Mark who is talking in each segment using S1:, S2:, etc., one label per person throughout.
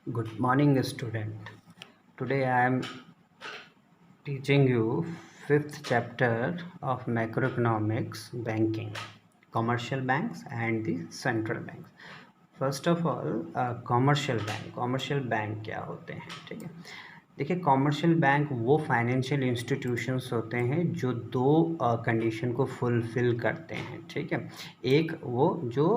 S1: Good morning, student. Today I am teaching you fifth chapter of macroeconomics, banking, commercial banks and the central banks. First of all commercial bank क्या होते हैं? ठीक है, देखिए commercial bank वो financial institutions होते हैं जो दो कंडीशन को फुलफिल करते हैं। ठीक है, एक वो जो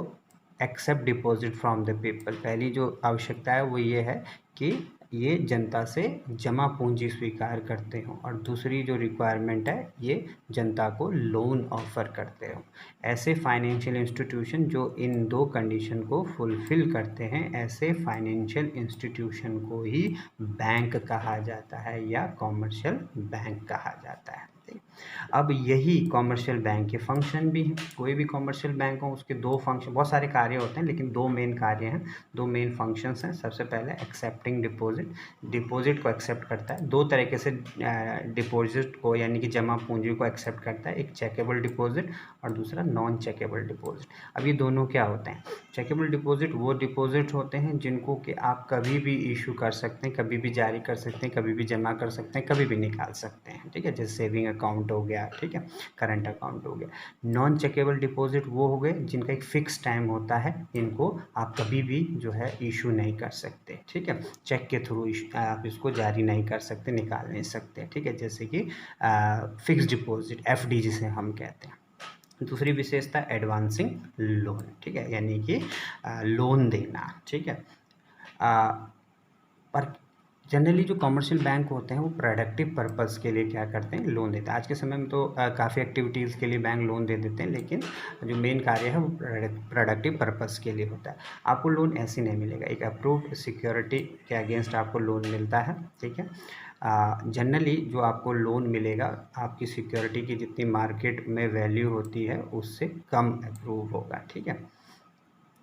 S1: accept deposit from the people, पहली जो आवश्यकता है वो ये है कि ये जनता से जमा पूंजी स्वीकार करते हो, और दूसरी जो रिक्वायरमेंट है ये जनता को लोन ऑफर करते हो। ऐसे फाइनेंशियल इंस्टीट्यूशन जो इन दो कंडीशन को फुलफिल करते हैं, ऐसे फाइनेंशियल इंस्टीट्यूशन को ही बैंक कहा जाता है या कॉमर्शियल बैंक कहा जाता है। अब यही कॉमर्शियल बैंक के फंक्शन भी हैं। कोई भी कॉमर्शियल बैंक हो उसके दो फंक्शन, बहुत सारे कार्य होते हैं लेकिन दो मेन कार्य हैं, दो मेन फंक्शंस हैं। सबसे पहले एक्सेप्टिंग डिपॉजिट, डिपॉजिट को एक्सेप्ट करता है। दो तरीके से डिपॉजिट को यानी कि जमा पूंजी को एक्सेप्ट करता है, एक चेकेबल डिपॉजिट और दूसरा नॉन चेकेबल डिपॉजिट। अब ये दोनों क्या होते हैं? चेकेबल डिपॉजिट वो डिपॉजिट होते हैं जिनको कि आप कभी भी इशू कर सकते हैं, कभी भी जारी कर सकते हैं, कभी भी जमा कर सकते हैं, कभी भी निकाल सकते हैं। ठीक है, जैसे सेविंग अकाउंट हो गया, ठीक है, करंट अकाउंट हो गया। नॉन चेकेबल डिपॉजिट वो हो गए जिनका एक फिक्स टाइम होता है, इनको आप कभी भी जो है इशू नहीं कर सकते। ठीक है, चेक के थ्रू आप इसको जारी नहीं कर सकते, निकाल नहीं सकते। ठीक है, जैसे कि फिक्स डिपॉजिट, एफडी जिसे हम कहते हैं। दूसरी विशेषता एडवांसिंग लोन, ठीक है, यानी कि लोन देना। ठीक है, पर जनरली जो कमर्शियल बैंक होते हैं वो प्रोडक्टिव पर्पस के लिए क्या करते हैं, लोन देते हैं। आज के समय में तो काफ़ी एक्टिविटीज़ के लिए बैंक लोन दे देते हैं, लेकिन जो मेन कार्य है वो प्रोडक्टिव पर्पस के लिए होता है। आपको लोन ऐसे नहीं मिलेगा, एक अप्रूव्ड सिक्योरिटी के अगेंस्ट आपको लोन मिलता है। ठीक है, जनरली जो आपको लोन मिलेगा आपकी सिक्योरिटी की जितनी मार्केट में वैल्यू होती है उससे कम अप्रूव होगा। ठीक है,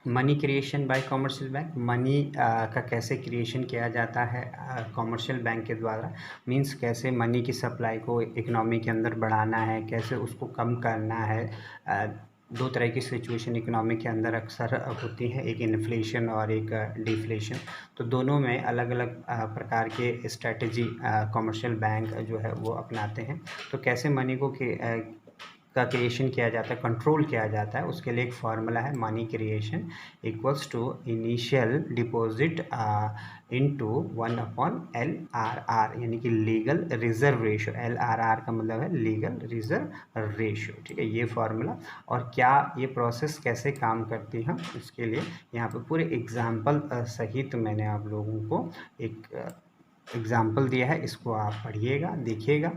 S1: money creation bye commercial bank, money का कैसे क्रिएशन किया जाता है कॉमर्शियल बैंक के द्वारा, मींस कैसे मनी की सप्लाई को इकोनॉमी के अंदर बढ़ाना है, कैसे उसको कम करना है। दो तरह की सिचुएशन इकोनॉमी के अंदर अक्सर होती हैं, एक इन्फ्लेशन और एक डिफ्लेशन। तो दोनों में अलग अलग प्रकार के स्ट्रेटजी कॉमर्शियल बैंक जो है वो अपनाते हैं। तो कैसे मनी को का क्रिएशन किया जाता है, कंट्रोल किया जाता है, उसके लिए एक फार्मूला है, money creation equals to initial deposit into 1/LRR, यानी कि लीगल रिजर्व रेशो। LRR का मतलब है लीगल रिजर्व रेशो। ठीक है, ये फार्मूला। और क्या ये प्रोसेस कैसे काम करती है इसके लिए यहाँ पे पूरे एग्जाम्पल सहित मैंने आप लोगों को एक एग्जाम्पल दिया है, इसको आप पढ़िएगा, देखिएगा।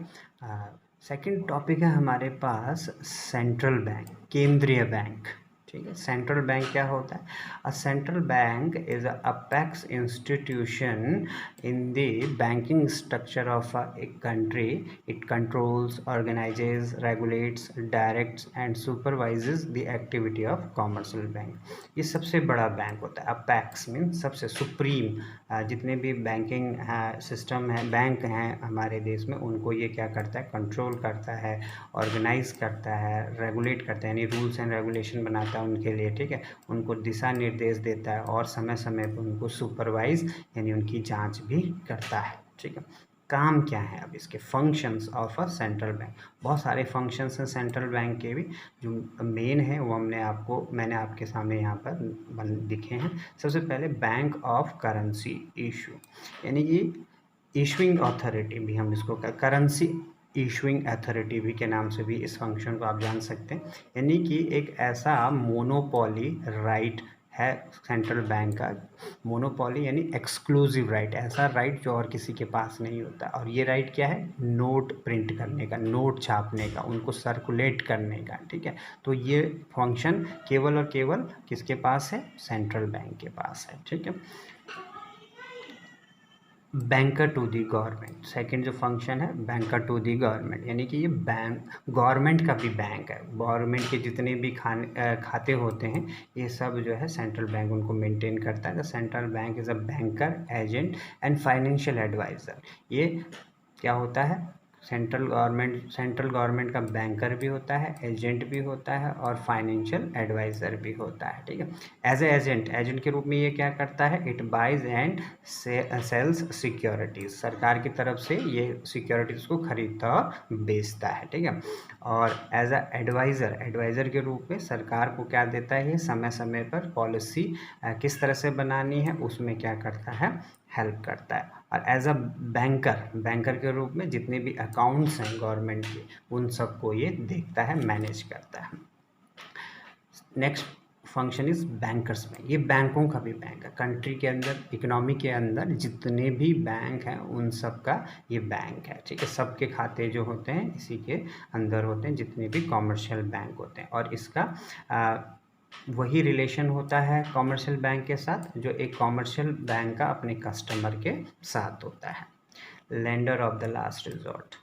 S1: सेकंड टॉपिक है हमारे पास सेंट्रल बैंक, केंद्रीय बैंक। ठीक है, सेंट्रल बैंक क्या होता है? A central bank is a apex institution in the banking structure of a country. It controls, organises, regulates, directs and supervises the activity of commercial bank. ये सबसे बड़ा bank होता है। अपेक्स मीन सबसे supreme, जितने भी बैंकिंग सिस्टम है, bank हैं हमारे देश में, उनको ये क्या करता है, कंट्रोल करता है, ऑर्गेनाइज करता है, रेगुलेट करता है, यानी रूल्स एंड रेगुलेशन बनाता है उनके लिए। ठीक है, उनको दिशा निर्देश देता है और समय समय पर उनको सुपरवाइज यानी उनकी जांच भी करता है। ठीक है, काम क्या है अब इसके, functions of a central bank. बहुत सारे फंक्शंस हैं सेंट्रल बैंक के भी, जो मेन है वो मैंने आपके सामने यहाँ पर दिखे हैं। सबसे पहले बैंक ऑफ करेंसी इशू, यानी कि इशुइंग अथॉरिटी भी हम इसको, करेंसी इशुइंग अथॉरिटी भी के नाम से भी इस फंक्शन को आप जान सकते हैं। यानी कि एक ऐसा मोनोपोली राइट है सेंट्रल बैंक का। मोनोपोली यानी एक्सक्लूसिव राइट, ऐसा राइट जो और किसी के पास नहीं होता। और ये राइट क्या है? नोट प्रिंट करने का, नोट छापने का, उनको सर्कुलेट करने का। ठीक है, तो ये फंक्शन केवल और केवल किसके पास है? सेंट्रल बैंक के पास है। ठीक है, banker to the government, second जो फंक्शन है बैंकर टू दी गवर्नमेंट, यानी कि ये बैंक गवर्नमेंट का भी बैंक है। गवर्नमेंट के जितने भी खाते होते हैं ये सब जो है सेंट्रल बैंक उनको मेंटेन करता है। The central bank is a banker, agent and financial adviser. ये क्या होता है? सेंट्रल गवर्नमेंट का बैंकर भी होता है, एजेंट भी होता है और फाइनेंशियल एडवाइज़र भी होता है, ठीक है। एज ए एजेंट के रूप में ये क्या करता है, it buys and sells securities, सरकार की तरफ से ये सिक्योरिटीज़ को खरीदता और बेचता है, ठीक है। और एज अ एडवाइज़र के रूप में सरकार को क्या देता है, ये समय समय पर पॉलिसी किस तरह से बनानी है उसमें क्या करता है, हेल्प करता है। और एज अ बैंकर के रूप में जितने भी अकाउंट्स हैं गवर्नमेंट के उन सबको ये देखता है, मैनेज करता है। Next function is bankers bank, ये बैंकों का भी बैंक है। कंट्री के अंदर, इकोनॉमी के अंदर जितने भी बैंक हैं उन सब का ये बैंक है, ठीक है। सबके खाते जो होते हैं इसी के अंदर होते हैं, जितने भी कॉमर्शियल बैंक होते हैं। और इसका वही रिलेशन होता है कॉमर्शियल बैंक के साथ जो एक कॉमर्शियल बैंक का अपने कस्टमर के साथ होता है। Lender of the last resort,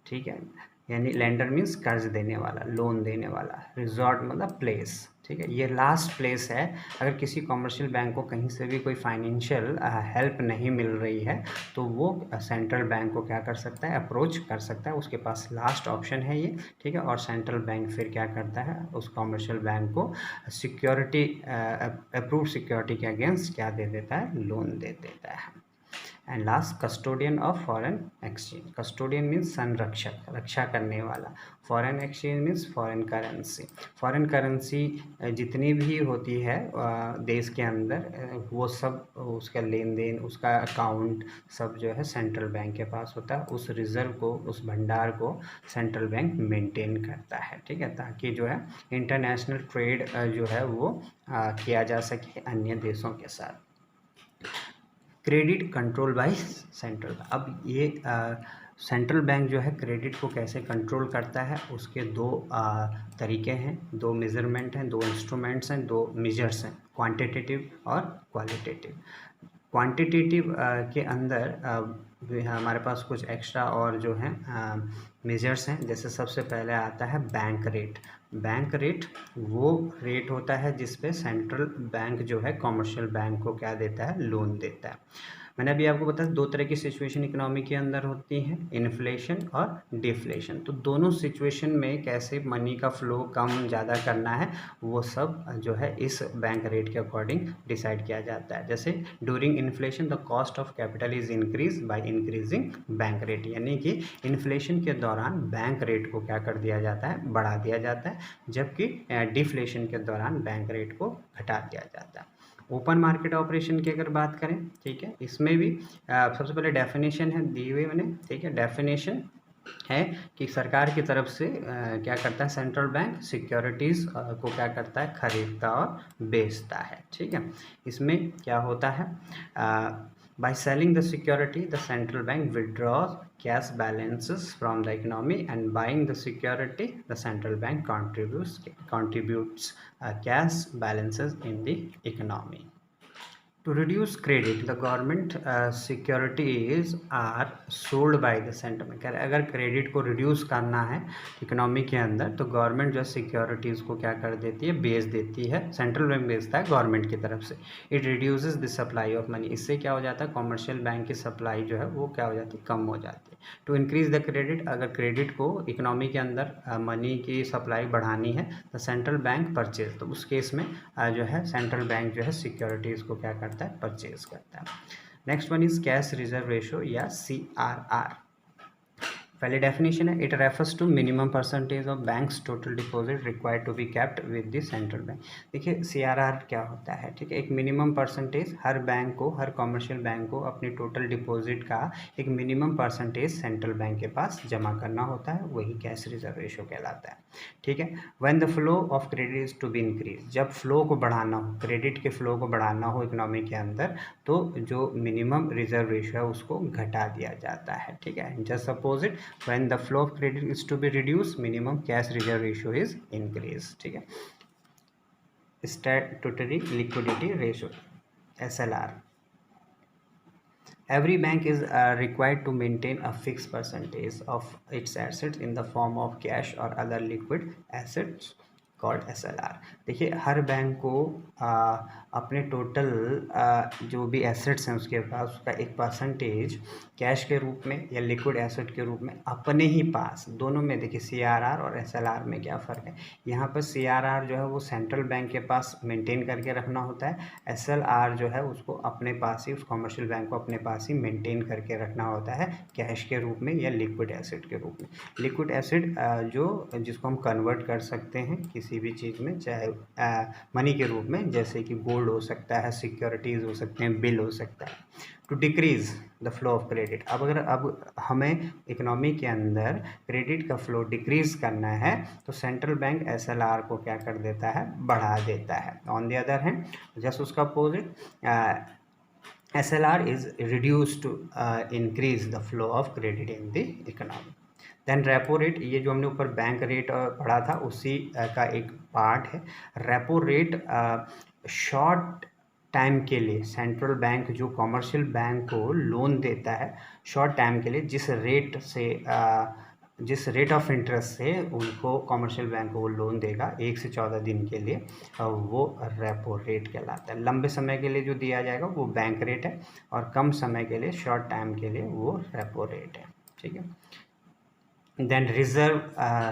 S1: ठीक है, यानी लेंडर मीन्स कर्ज देने वाला, लोन देने वाला, रिजॉर्ट मतलब प्लेस, ठीक है। ये लास्ट प्लेस है। अगर किसी कॉमर्शियल बैंक को कहीं से भी कोई फाइनेंशियल हेल्प नहीं मिल रही है तो वो सेंट्रल बैंक को क्या कर सकता है, अप्रोच कर सकता है, उसके पास लास्ट ऑप्शन है ये, ठीक है। और सेंट्रल बैंक फिर क्या करता है, उस कॉमर्शियल बैंक को सिक्योरिटी, अप्रूव सिक्योरिटी के अगेंस्ट क्या दे देता है, लोन दे देता है। And last, custodian of foreign exchange, custodian means संरक्षक, रक्षा करने वाला, foreign exchange means foreign currency. Foreign currency जितनी भी होती है देश के अंदर वो सब, उसका लेन देन, उसका अकाउंट सब जो है सेंट्रल बैंक के पास होता है। उस रिज़र्व को, उस भंडार को सेंट्रल बैंक मेंटेन करता है, ठीक है, ताकि जो है इंटरनेशनल ट्रेड जो है वो किया जा सके अन्य देशों के साथ। क्रेडिट कंट्रोल बाय सेंट्रल, अब ये सेंट्रल बैंक जो है क्रेडिट को कैसे कंट्रोल करता है उसके दो तरीके हैं, दो मेज़रमेंट हैं, दो इंस्ट्रूमेंट्स हैं, दो मेजर्स हैं, क्वांटिटेटिव और क्वालिटेटिव। क्वांटिटेटिव के अंदर हमारे पास कुछ एक्स्ट्रा और जो है मेजर्स हैं। जैसे सबसे पहले आता है बैंक रेट। बैंक रेट वो रेट होता है जिस पे सेंट्रल बैंक जो है कमर्शियल बैंक को क्या देता है, लोन देता है। मैंने अभी आपको बताया दो तरह की सिचुएशन इकोनॉमी के अंदर होती हैं, इन्फ्लेशन और डिफ्लेशन। तो दोनों सिचुएशन में कैसे मनी का फ्लो कम ज़्यादा करना है वो सब जो है इस बैंक रेट के अकॉर्डिंग डिसाइड किया जाता है। जैसे during inflation the cost of capital is increase by increasing bank rate, यानी कि इन्फ्लेशन के दौरान बैंक रेट को क्या कर दिया जाता है, बढ़ा दिया जाता है, जबकि डिफ्लेशन के दौरान बैंक रेट को घटा दिया जाता है। ओपन मार्केट ऑपरेशन की अगर बात करें, ठीक है, इसमें भी सबसे पहले डेफिनेशन है दी हुई मैंने, ठीक है। डेफिनेशन है कि सरकार की तरफ से क्या करता है सेंट्रल बैंक, सिक्योरिटीज़ को क्या करता है, खरीदता और बेचता है, ठीक है। इसमें क्या होता है, by selling the security the central bank withdraws cash balances from the economy, and buying the security the central bank contributes cash balances in the economy. To reduce credit, the government securities are sold by the central bank. अगर credit को reduce करना है economy के अंदर तो government जो securities को क्या कर देती है, बेच देती है, सेंट्रल बैंक बेचता है गवर्नमेंट की तरफ से। It reduces the supply of money, इससे क्या हो जाता है, कॉमर्शियल बैंक की सप्लाई जो है वो क्या हो जाती है, कम हो जाती है। टू इंक्रीज द क्रेडिट, अगर क्रेडिट को इकोनॉमी के अंदर मनी की सप्लाई बढ़ानी है तो सेंट्रल बैंक परचेज, तो उस केस में जो है सेंट्रल बैंक जो है सिक्योरिटीज़ को क्या करता है, परचेज करता है। Next one is cash reserve ratio या CRR। पहले डेफिनेशन है, it refers to minimum percentage of banks total deposit required to be kept with the central bank. देखिए CRR क्या होता है, ठीक है, एक मिनिमम परसेंटेज हर बैंक को, हर कॉमर्शियल बैंक को अपनी टोटल डिपॉजिट का एक मिनिमम परसेंटेज सेंट्रल बैंक के पास जमा करना होता है, वही कैश रिजर्व रेशो कहलाता है, ठीक है। When the flow of credit is to be increase, जब फ्लो को बढ़ाना हो, क्रेडिट के फ्लो को बढ़ाना हो इकोनॉमी के अंदर तो जो मिनिमम रिजर्व रेशो है उसको घटा दिया जाता है, ठीक है। Just suppose it, when the flow of credit is to be reduced, minimum cash reserve ratio is increased, ठीक है। Statutory liquidity ratio SLR, every bank is required to maintain a fixed percentage of its assets in the form of cash or other liquid assets called SLR। देखिए हर bank को अपने total जो भी assets हैं उसके पास उसका एक परसेंटेज कैश के रूप में या लिक्विड एसेट के रूप में अपने ही पास, दोनों में देखिए CRR और SLR में क्या फ़र्क है। यहाँ पर CRR जो है वो सेंट्रल बैंक के पास मेंटेन करके रखना होता है, SLR जो है उसको अपने पास ही, उस कॉमर्शियल बैंक को अपने पास ही मेंटेन करके रखना होता है कैश के रूप में या लिक्विड एसेट के रूप में। लिक्विड एसेट जो जिसको हम कन्वर्ट कर सकते हैं किसी भी चीज़ में, चाहे मनी के रूप में, जैसे कि गोल्ड हो सकता है, सिक्योरिटीज़ हो सकते हैं, बिल हो सकता है। To decrease the flow of credit, अब हमें इकोनॉमी के अंदर क्रेडिट का फ्लो डिक्रीज़ करना है तो सेंट्रल बैंक SLR को क्या कर देता है, बढ़ा देता है। On the other hand just उसका opposite, SLR is reduced to increase the flow of credit in the economy। Then repo rate, ये जो हमने ऊपर बैंक रेट पढ़ा था उसी का एक पार्ट है। रेपो रेट शॉर्ट टाइम के लिए सेंट्रल बैंक जो कॉमर्शियल बैंक को लोन देता है शॉर्ट टाइम के लिए, जिस रेट ऑफ इंटरेस्ट से उनको कॉमर्शियल बैंक को वो लोन देगा 1 से 14 दिन के लिए, वो रेपो रेट कहलाता है। लंबे समय के लिए जो दिया जाएगा वो बैंक रेट है और कम समय के लिए, शॉर्ट टाइम के लिए, वो रेपो रेट है। ठीक है। देन रिजर्व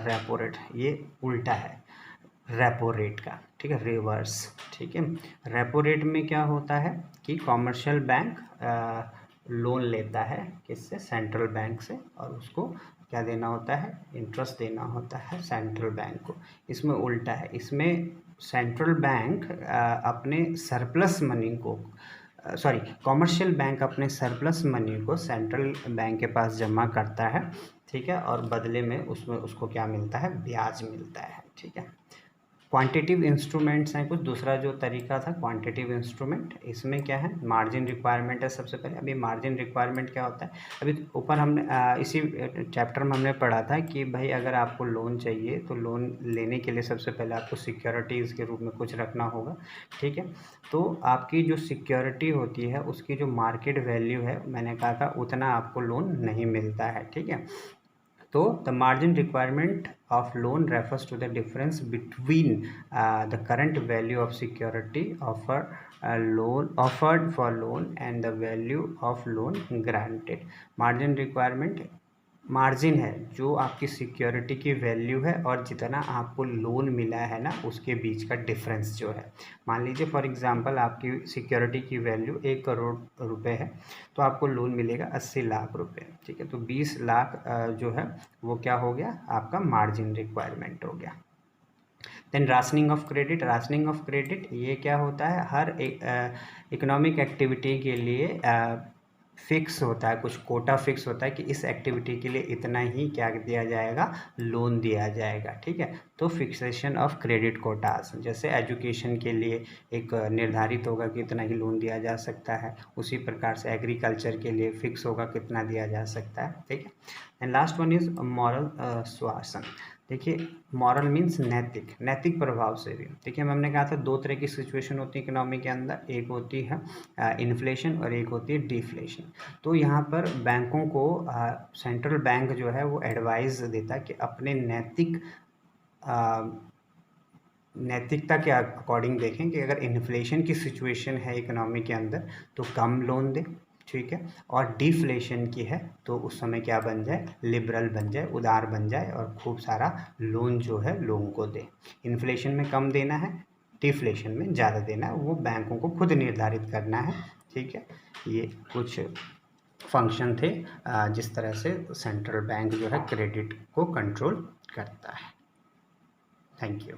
S1: रेपो रेट, ये उल्टा है रेपो रेट का, ठीक है, रिवर्स। ठीक है। रेपो रेट में क्या होता है कि कॉमर्शियल बैंक लोन लेता है किससे, सेंट्रल बैंक से, और उसको क्या देना होता है, इंटरेस्ट देना होता है सेंट्रल बैंक को। इसमें उल्टा है, इसमें सेंट्रल बैंक अपने सरप्लस मनी को, कॉमर्शियल बैंक अपने सरप्लस मनी को सेंट्रल बैंक के पास जमा करता है, ठीक है, और बदले में उसमें उसको क्या मिलता है, ब्याज मिलता है। ठीक है। क्वांटिटिव इंस्ट्रूमेंट्स हैं कुछ, दूसरा जो तरीका था क्वांटिटिव इंस्ट्रूमेंट, इसमें क्या है, मार्जिन रिक्वायरमेंट है सबसे पहले। अभी मार्जिन रिक्वायरमेंट क्या होता है, अभी ऊपर हमने इसी चैप्टर में हमने पढ़ा था कि भाई अगर आपको लोन चाहिए तो लोन लेने के लिए सबसे पहले आपको सिक्योरिटीज़ के रूप में कुछ रखना होगा। ठीक है। तो आपकी जो सिक्योरिटी होती है उसकी जो मार्केट वैल्यू है, मैंने कहा था उतना आपको लोन नहीं मिलता है। ठीक है। तो the margin requirement of loan refers to the difference between the current value of security offered for loan and the value of loan granted। margin requirement margin है जो आपकी सिक्योरिटी की वैल्यू है और जितना आपको लोन मिला है ना उसके बीच का डिफरेंस जो है। मान लीजिए फॉर एग्जांपल आपकी सिक्योरिटी की वैल्यू 1 करोड़ रुपए है तो आपको लोन मिलेगा 80 लाख रुपए। ठीक है। तो 20 लाख जो है वो क्या हो गया, आपका मार्जिन रिक्वायरमेंट हो गया। Then rationing of credit, rationing of credit ये क्या होता है, हर इकोनॉमिक एक्टिविटी के लिए फिक्स होता है, कुछ कोटा फिक्स होता है कि इस एक्टिविटी के लिए इतना ही क्या दिया जाएगा, लोन दिया जाएगा। ठीक है। तो फिक्सेशन ऑफ क्रेडिट कोटास, जैसे एजुकेशन के लिए एक निर्धारित होगा कि इतना ही लोन दिया जा सकता है, उसी प्रकार से एग्रीकल्चर के लिए फिक्स होगा कितना दिया जा सकता है। ठीक है। And last one is moral स्वासन। देखिए मॉरल मीन्स नैतिक, नैतिक प्रभाव से भी। देखिए हमने कहा था दो तरह की सिचुएशन होती है इकोनॉमी के अंदर, एक होती है इन्फ्लेशन और एक होती है डिफ्लेशन। तो यहाँ पर बैंकों को सेंट्रल बैंक जो है वो एडवाइस देता है कि अपने नैतिकता के अकॉर्डिंग देखें कि अगर इन्फ्लेशन की सिचुएशन है इकोनॉमी के अंदर तो कम लोन दें। ठीक है। और डिफ्लेशन की है तो उस समय क्या बन जाए, लिबरल बन जाए, उदार बन जाए और खूब सारा लोन जो है लोगों को दे। इन्फ्लेशन में कम देना है, डिफ्लेशन में ज़्यादा देना है, वो बैंकों को खुद निर्धारित करना है। ठीक है। ये कुछ फंक्शन थे जिस तरह से सेंट्रल बैंक जो है क्रेडिट को कंट्रोल करता है। Thank you.